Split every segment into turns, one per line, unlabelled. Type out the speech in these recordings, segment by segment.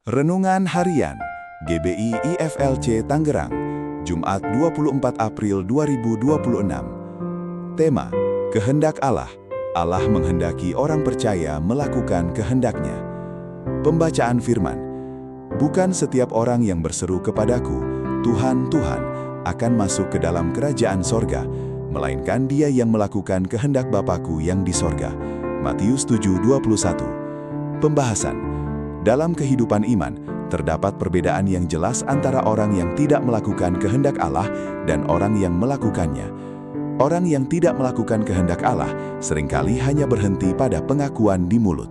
Renungan Harian GBI IFLC Tangerang, Jumat 24 April 2026. Tema, Kehendak Allah. Allah menghendaki orang percaya melakukan kehendaknya. Pembacaan firman. Bukan setiap orang yang berseru kepadaku, Tuhan, Tuhan, akan masuk ke dalam kerajaan sorga, melainkan dia yang melakukan kehendak Bapa-Ku yang di sorga. Matius 7:21. Pembahasan. Dalam kehidupan iman, terdapat perbedaan yang jelas antara orang yang tidak melakukan kehendak Allah dan orang yang melakukannya. Orang yang tidak melakukan kehendak Allah seringkali hanya berhenti pada pengakuan di mulut.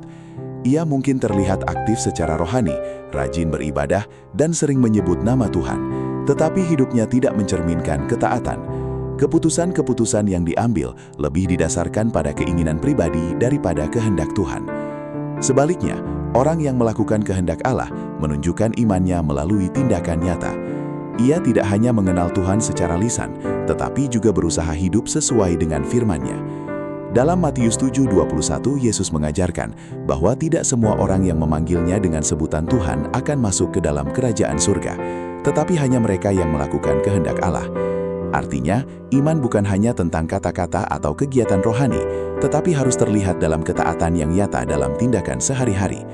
Ia mungkin terlihat aktif secara rohani, rajin beribadah, dan sering menyebut nama Tuhan, tetapi hidupnya tidak mencerminkan ketaatan. Keputusan-keputusan yang diambil lebih didasarkan pada keinginan pribadi daripada kehendak Tuhan. Sebaliknya, orang yang melakukan kehendak Allah menunjukkan imannya melalui tindakan nyata. Ia tidak hanya mengenal Tuhan secara lisan, tetapi juga berusaha hidup sesuai dengan firman-Nya. Dalam Matius 7:21, Yesus mengajarkan bahwa tidak semua orang yang memanggil-Nya dengan sebutan Tuhan akan masuk ke dalam kerajaan surga, tetapi hanya mereka yang melakukan kehendak Allah. Artinya, iman bukan hanya tentang kata-kata atau kegiatan rohani, tetapi harus terlihat dalam ketaatan yang nyata dalam tindakan sehari-hari.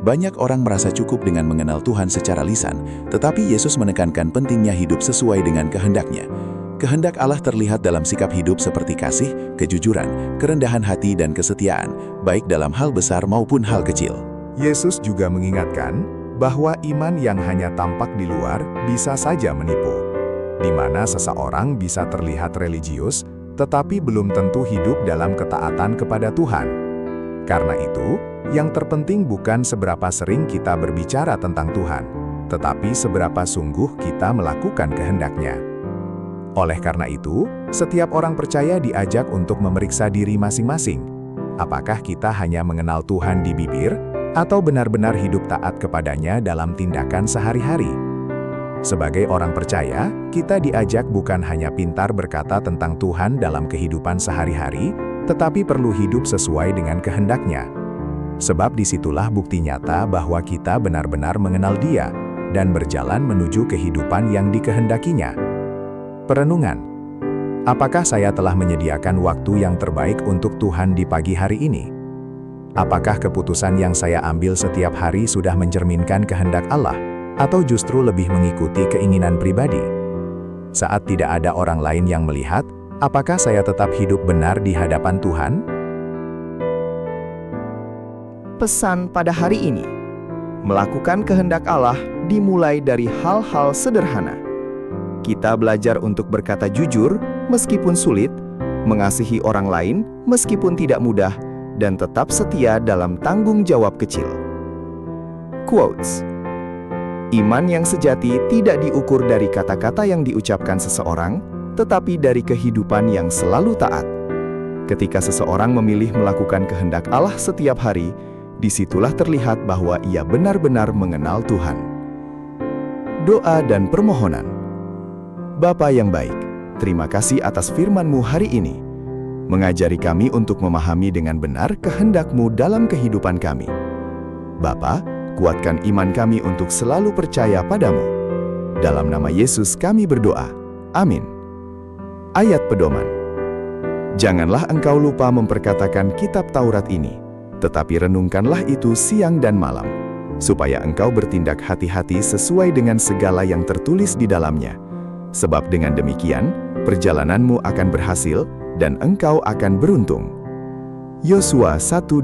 Banyak orang merasa cukup dengan mengenal Tuhan secara lisan, tetapi Yesus menekankan pentingnya hidup sesuai dengan kehendak-Nya. Kehendak Allah terlihat dalam sikap hidup seperti kasih, kejujuran, kerendahan hati, dan kesetiaan, baik dalam hal besar maupun hal kecil.
Yesus juga mengingatkan bahwa iman yang hanya tampak di luar bisa saja menipu, di mana seseorang bisa terlihat religius, tetapi belum tentu hidup dalam ketaatan kepada Tuhan. Karena itu, yang terpenting bukan seberapa sering kita berbicara tentang Tuhan, tetapi seberapa sungguh kita melakukan kehendak-Nya. Oleh karena itu, setiap orang percaya diajak untuk memeriksa diri masing-masing. Apakah kita hanya mengenal Tuhan di bibir, atau benar-benar hidup taat kepadanya dalam tindakan sehari-hari? Sebagai orang percaya, kita diajak bukan hanya pintar berkata tentang Tuhan dalam kehidupan sehari-hari, tetapi perlu hidup sesuai dengan kehendak-Nya. Sebab disitulah bukti nyata bahwa kita benar-benar mengenal Dia dan berjalan menuju kehidupan yang dikehendakinya. Perenungan. Apakah saya telah menyediakan waktu yang terbaik untuk Tuhan di pagi hari ini? Apakah keputusan yang saya ambil setiap hari sudah mencerminkan kehendak Allah? Atau justru lebih mengikuti keinginan pribadi? Saat tidak ada orang lain yang melihat, apakah saya tetap hidup benar di hadapan Tuhan?
Pesan pada hari ini, melakukan kehendak Allah dimulai dari hal-hal sederhana. Kita belajar untuk berkata jujur meskipun sulit, mengasihi orang lain meskipun tidak mudah, dan tetap setia dalam tanggung jawab kecil. Quotes. Iman yang sejati tidak diukur dari kata-kata yang diucapkan seseorang, tetapi dari kehidupan yang selalu taat. Ketika seseorang memilih melakukan kehendak Allah setiap hari, disitulah terlihat bahwa ia benar-benar mengenal Tuhan. Doa dan permohonan. Bapa yang baik, terima kasih atas firman-Mu hari ini. Mengajari kami untuk memahami dengan benar kehendak-Mu dalam kehidupan kami. Bapa, kuatkan iman kami untuk selalu percaya padamu. Dalam nama Yesus kami berdoa. Amin. Ayat pedoman. Janganlah engkau lupa memperkatakan kitab Taurat ini, tetapi renungkanlah itu siang dan malam, supaya engkau bertindak hati-hati sesuai dengan segala yang tertulis di dalamnya. Sebab dengan demikian, perjalananmu akan berhasil dan engkau akan beruntung. Yosua 1:8